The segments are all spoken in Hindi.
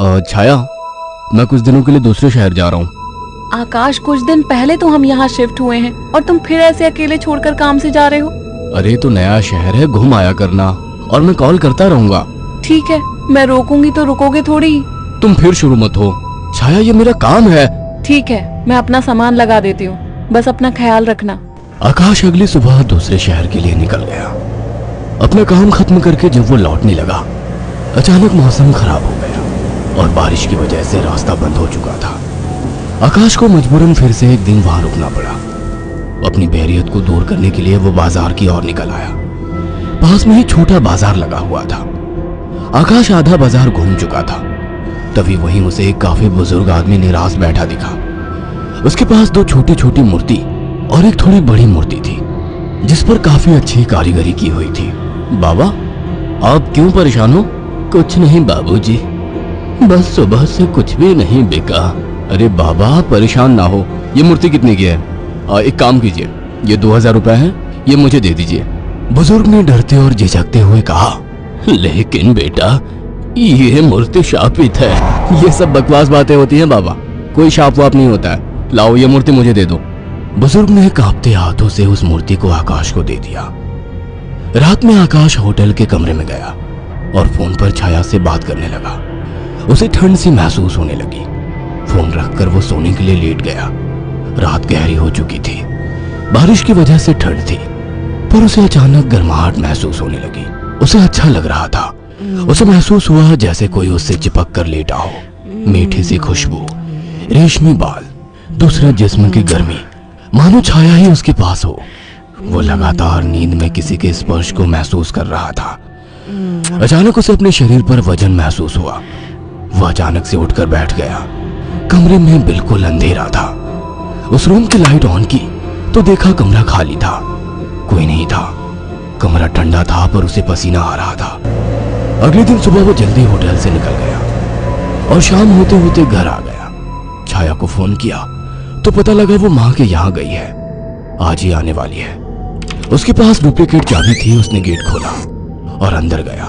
छाया, मैं कुछ दिनों के लिए दूसरे शहर जा रहा हूँ। आकाश, कुछ दिन पहले तो हम यहाँ शिफ्ट हुए हैं और तुम फिर ऐसे अकेले छोड़कर काम से जा रहे हो। अरे तो नया शहर है, घूम आया करना, और मैं कॉल करता रहूंगा। ठीक है, मैं रोकूंगी तो रुकोगे थोड़ी ही। तुम फिर शुरू मत हो छाया, ये मेरा काम है। ठीक है, मैं अपना सामान लगा देती हूँ, बस अपना ख्याल रखना। आकाश अगली सुबह दूसरे शहर के लिए निकल गया। अपना काम खत्म करके जब वो लौटने लगा, अचानक मौसम खराब हो गया और बारिश की वजह से रास्ता बंद हो चुका था। आकाश को मजबूरन फिर से एक दिन वहां रुकना पड़ा। अपनी बोरियत को दूर करने के लिए वो बाजार की ओर निकल आया। पास में ही छोटा बाजार लगा हुआ था। आकाश आधा बाजार घूम चुका था, तभी वहीं उसे एक काफी बुजुर्ग आदमी निराश बैठा दिखा। उसके पास दो छोटी छोटी मूर्ति और एक थोड़ी बड़ी मूर्ति थी, जिस पर काफी अच्छी कारीगरी की हुई थी। बाबा, आप क्यों परेशान हो? कुछ नहीं बाबूजी, बस सुबह से कुछ भी नहीं बिका। अरे बाबा, परेशान ना हो। ये मूर्ति कितने की है? एक काम कीजिए, ये 2000 रुपए है, ये मुझे दे दीजिए। बुजुर्ग ने डरते और झिझकते हुए कहा, लेकिन बेटा, ये मूर्ति शापित है। ये सब बकवास बातें होती हैं बाबा, कोई शाप वाप नहीं होता है। लाओ, ये मूर्ति मुझे दे दो। बुजुर्ग ने कांपते हाथों से उस मूर्ति को आकाश को दे दिया। रात में आकाश होटल के कमरे में गया और फोन पर छाया से बात करने लगा। उसे ठंड सी महसूस होने लगी। फोन रखकर वो सोने के लिए लेट गया। रात गहरी हो चुकी थी, बारिश की वजह से ठंड थी, पर उसे अचानक गर्माहट महसूस होने लगी। उसे अच्छा लग रहा था। उसे महसूस हुआ जैसे कोई उससे चिपक कर लेटा हो। मीठी सी खुशबू, रेशमी बाल, दूसरा जिस्म की गर्मी, मानो छाया ही उसके पास हो। वो लगातार नींद में किसी के स्पर्श को महसूस कर रहा था। अचानक उसे अपने शरीर पर वजन महसूस हुआ। वह अचानक से उठकर बैठ गया। कमरे में बिल्कुल अंधेरा था। उस रूम की लाइट ऑन की तो देखा कमरा खाली था, कोई नहीं था। कमरा ठंडा था पर उसे पसीना आ रहा था। अगले दिन सुबह वो जल्दी होटल से निकल गया और शाम होते होते घर आ गया। छाया को फोन किया तो पता लगा वो माँ के यहाँ गई है, आज ही आने वाली है। उसके पास डुप्लीकेट चाबी थी। उसने गेट खोला और अंदर गया।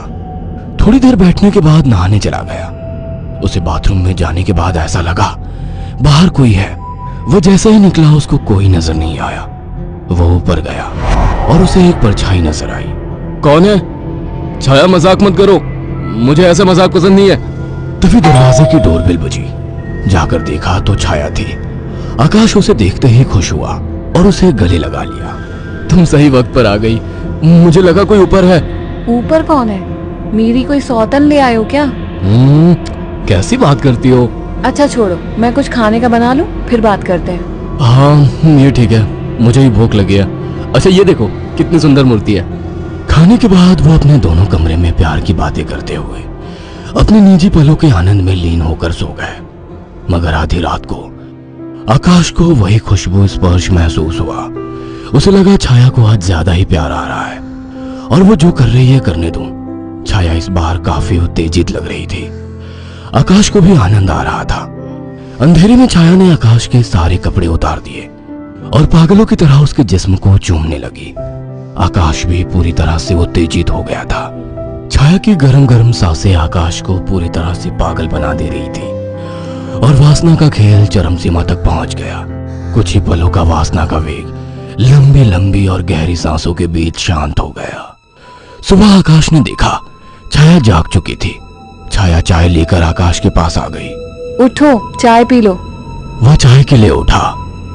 थोड़ी देर बैठने के बाद नहाने चला गया। उसे बाथरूम में जाने के बाद ऐसा लगा बाहर कोई है। वो जैसे ही निकला उसको कोई नजर नहीं आया। वो ऊपर गया और उसे एक परछाई नजर आई। कौन है? छाया, मजाक मत करो, मुझे ऐसा मजाक पसंद नहीं है। तभी दरवाजे की डोरबेल बजी। जाकर देखा तो छाया थी। आकाश उसे देखते ही खुश हुआ और उसे गले लगा लिया। तुम सही वक्त पर आ गई, मुझे लगा कोई ऊपर है। ऊपर कौन है? मेरी कोई सौतन ले आए हो क्या? कैसी बात करती हो? अच्छा छोड़ो, मैं कुछ खाने का बना लूं, फिर बात करते हैं। हाँ ये ठीक है, मुझे ही भूख लगी है। अच्छा ये देखो कितनी सुंदर मूर्ति है। खाने के बाद वो अपने दोनों कमरे में प्यार की बातें करते हुए अपने निजी पलों के आनंद में लीन होकर सो गए। मगर आधी रात को आकाश को वही खुशबू स्पर्श महसूस हुआ। उसे लगा छाया को आज ज्यादा ही प्यार आ रहा है और वो जो कर रही है करने दो। छाया इस बार काफी उत्तेजित लग रही थी। आकाश को भी आनंद आ रहा था। अंधेरे में छाया ने आकाश के सारे कपड़े उतार दिए और पागलों की तरह उसके जिस्म को चूमने लगी। आकाश भी पूरी तरह से उत्तेजित हो गया था। छाया की गरम गरम सांसें आकाश को पूरी तरह से पागल बना दे रही थी और वासना का खेल चरम सीमा तक पहुंच गया। कुछ ही पलों का वासना का वेग लंबी लंबी और गहरी सांसों के बीच शांत हो गया। सुबह आकाश ने देखा छाया जाग चुकी थी। छाया चाय लेकर आकाश के पास आ गई। उठो, चाय पी लो। वह चाय के लिए उठा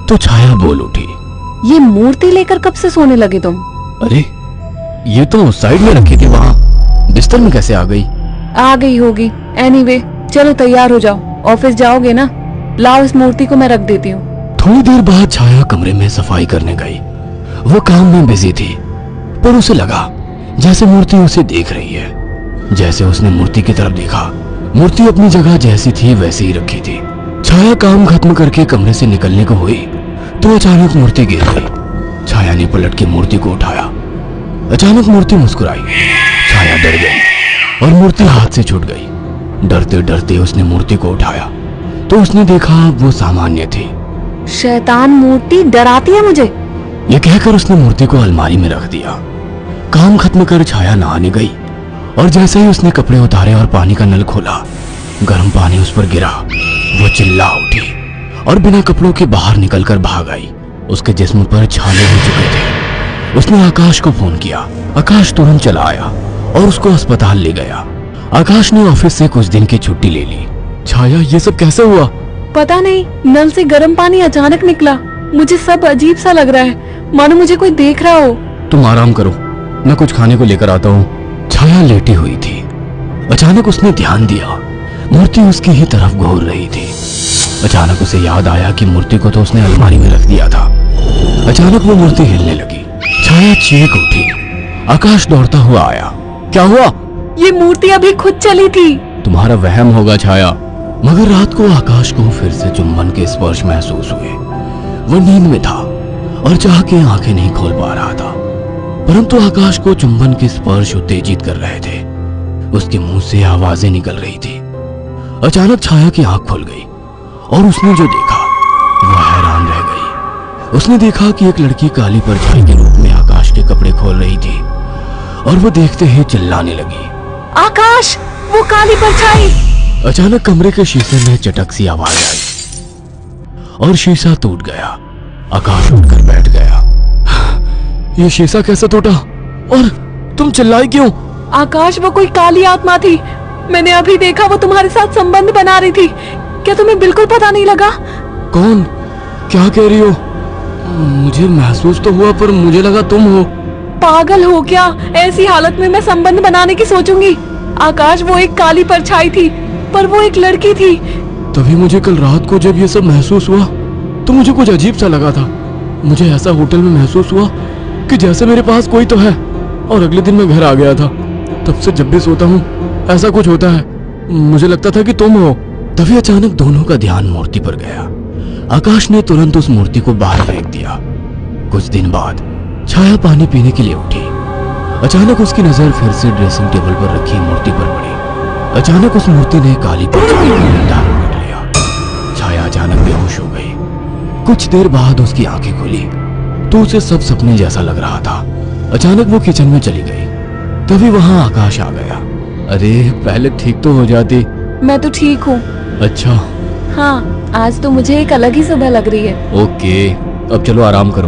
तो छाया बोल उठी, ये मूर्ति लेकर कब से सोने लगे तुम? अरे ये तो साइड में रखी थी, वहां बिस्तर में कैसे आ गई? आ गई होगी। एनीवे, चलो तैयार हो जाओ, ऑफिस जाओगे ना? लाओ इस मूर्ति को मैं रख देती हूँ। थोड़ी देर बाद छाया कमरे में सफाई करने गई। वो काम में बिजी थी, पर उसे लगा जैसे मूर्ति उसे देख रही है। जैसे उसने मूर्ति की तरफ देखा, मूर्ति अपनी जगह जैसी थी वैसे ही रखी थी। छाया काम खत्म करके कमरे से निकलने को हुई तो अचानक मूर्ति गिर गई। छाया ने पलट के मूर्ति को उठाया। अचानक मूर्ति मुस्कुराई। छाया डर गई और मूर्ति हाथ से छूट गई। डरते डरते उसने मूर्ति को उठाया तो उसने देखा वो सामान्य थी। शैतान मूर्ति डराती है मुझे, ये कहकर उसने मूर्ति को अलमारी में रख दिया। काम खत्म कर छाया नहाने गई और जैसे ही उसने कपड़े उतारे और पानी का नल खोला गर्म पानी उस पर गिरा। वो चिल्ला उठी और बिना कपड़ों के बाहर निकलकर भाग आई। उसके जिस्म पर छाले हो चुके थे। उसने आकाश को फोन किया। आकाश तुरंत चला आया और उसको अस्पताल ले गया। आकाश ने ऑफिस से कुछ दिन की छुट्टी ले ली। छाया, ये सब कैसे हुआ? पता नहीं, नल से गर्म पानी अचानक निकला। मुझे सब अजीब सा लग रहा है, मानो मुझे कोई देख रहा हो। तुम आराम करो, मैं कुछ खाने को लेकर आता हूँ। छाया लेटी हुई थी। अचानक उसने ध्यान दिया, मूर्ति उसकी ही तरफ घूर रही थी। अचानक उसे याद आया कि मूर्ति को तो उसने अलमारी में रख दिया था। अचानक वो मूर्ति हिलने लगी। छाया चीख उठी। आकाश दौड़ता हुआ आया। क्या हुआ? ये मूर्ति अभी खुद चली थी। तुम्हारा वहम होगा छाया। मगर रात को आकाश को फिर से चुंबन के स्पर्श महसूस हुए। वो नींद में था और चाह के आंखें नहीं खोल पा रहा था, परंतु आकाश को चुंबन के स्पर्श उत्तेजित कर रहे थे। उसके मुंह से आवाजें निकल रही थी। अचानक छाया की आंख खुल गई और उसने जो देखा वह हैरान रह गई। उसने देखा कि एक लड़की काली परछाई के रूप में आकाश के कपड़े खोल रही थी और वो देखते ही चिल्लाने लगी, आकाश, वो काली परछाई! अचानक कमरे के शीशे में चटक सी आवाज आई और शीशा टूट गया। आकाश उठकर बैठ गया। ये शीशा कैसे टूटा और तुम चिल्लाई क्यों? आकाश, वो कोई काली आत्मा थी। मैंने अभी देखा, वो तुम्हारे साथ संबंध बना रही थी। क्या तुम्हें बिल्कुल पता नहीं लगा? कौन? क्या कह रही हो? मुझे महसूस तो हुआ, पर मुझे लगा तुम हो। पागल हो क्या? ऐसी हालत में मैं संबंध बनाने की सोचूंगी? आकाश, वो एक काली परछाई थी, पर वो एक लड़की थी। तभी मुझे कल रात को जब ये सब महसूस हुआ तो मुझे कुछ अजीब सा लगा था। मुझे ऐसा होटल में महसूस हुआ कि जैसे मेरे पास कोई तो है। और अगले दिन मैं घर आ गया था। तब से जब भी सोता हूँ ऐसा कुछ होता है। मुझे लगता था कि तुम हो। तभी अचानक दोनों का ध्यान मूर्ति पर गया। आकाश ने तुरंत उस मूर्ति को बाहर फेंक दिया। कुछ दिन बाद छाया पानी पीने के लिए उठी। अचानक उसकी नजर फिर से ड्रेसिंग टेबल पर रखी मूर्ति पर पड़ी। अचानक उस मूर्ति ने काली परछाई को उधार पकड़ लिया। छाया अचानक बेहोश हो गई। कुछ देर बाद उसकी आंखें खुली तो उसे सब सपने जैसा लग रहा था। अचानक वो किचन में चली गई। तभी वहां आकाश आ गया। अरे, पहले ठीक तो हो जाती। मैं तो ठीक हूँ। अच्छा। हाँ, आज तो मुझे एक अलग ही सुबह लग रही है। ओके, अब चलो आराम करो।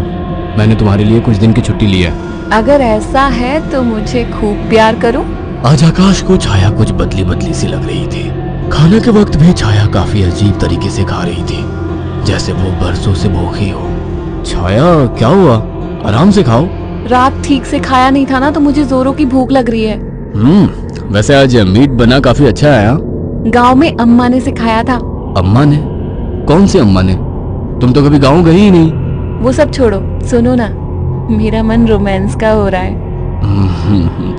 मैंने तुम्हारे लिए कुछ दिन की छुट्टी ली है। अगर ऐसा है तो मुझे खूब प्यार करो। आज आकाश को छाया कुछ बदली बदली सी लग रही थी। खाने के वक्त भी छाया काफी अजीब तरीके से खा रही थी, जैसे वो बरसों से भूखी हो। छाया, क्या हुआ? आराम से खाओ। रात ठीक से खाया नहीं था ना, तो मुझे जोरों की भूख लग रही है। वैसे आज मीट बना काफी अच्छा है। गांव में अम्मा ने सिखाया था। अम्मा ने? कौन सी अम्मा ने? तुम तो कभी गांव गई ही नहीं। वो सब छोड़ो, सुनो ना, मेरा मन रोमांस का हो रहा है।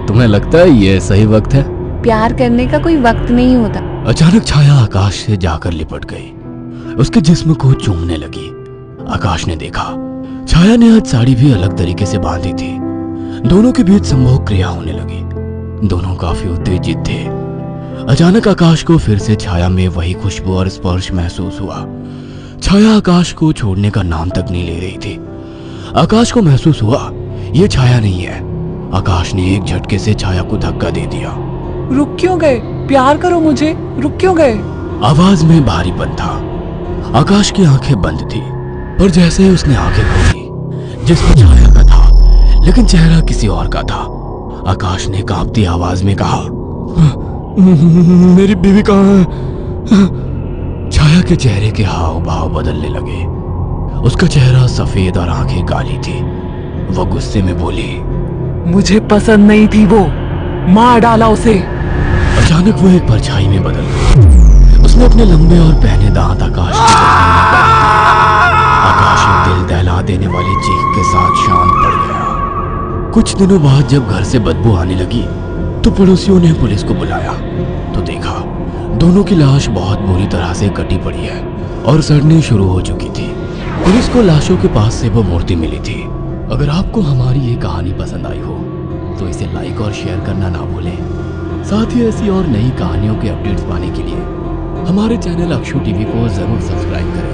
तुम्हें लगता है ये सही वक्त है? प्यार करने का कोई वक्त नहीं होता। अचानक छाया आकाश से जाकर लिपट गई। उसके जिस्म को चूमने लगी। आकाश ने देखा छाया ने आज साड़ी भी अलग तरीके से बांधी थी। दोनों के बीच संभोग क्रिया होने लगी। दोनों काफी उत्तेजित थे। अचानक आकाश को फिर से छाया में वही खुशबू और स्पर्श महसूस हुआ। छाया आकाश को छोड़ने का नाम तक नहीं ले रही थी। आकाश को महसूस हुआ ये छाया नहीं है। आकाश ने एक झटके से छाया को धक्का दे दिया। रुक क्यों गए? प्यार करो मुझे, रुक क्यों गए? आवाज में भारीपन था। आकाश की आंखें बंद थी, पर जैसे ही उसने आंखें खोली, जिसमें छाया का था लेकिन चेहरा किसी और का था। आकाश ने कांपती आवाज में कहा, मेरी बीवी कहाँ है? छाया के चेहरे के हाव भाव बदलने लगे। उसका चेहरा सफेद और आंखें काली थी। वो गुस्से में बोली, मुझे पसंद नहीं थी वो, मार डाला उसे। अचानक वो एक परछाई में बदल गई। उसने अपने लंबे और पहने दांत आकाश की गर्दन में डाल दिए। आकाश एक दिल दहला देने वाली चीख के साथ शांत पड़ गया। कुछ दिनों बाद जब घर से बदबू आने लगी तो पड़ोसियों ने पुलिस को बुलाया तो देखा दोनों की लाश बहुत बुरी तरह से कटी पड़ी है और सड़नी शुरू हो चुकी थी। पुलिस को लाशों के पास से वो मूर्ति मिली थी। अगर आपको हमारी ये कहानी पसंद आई हो तो इसे लाइक और शेयर करना ना भूलें। साथ ही ऐसी और नई कहानियों के अपडेट्स पाने के लिए हमारे चैनल अक्षु टीवी को जरूर सब्सक्राइब करें।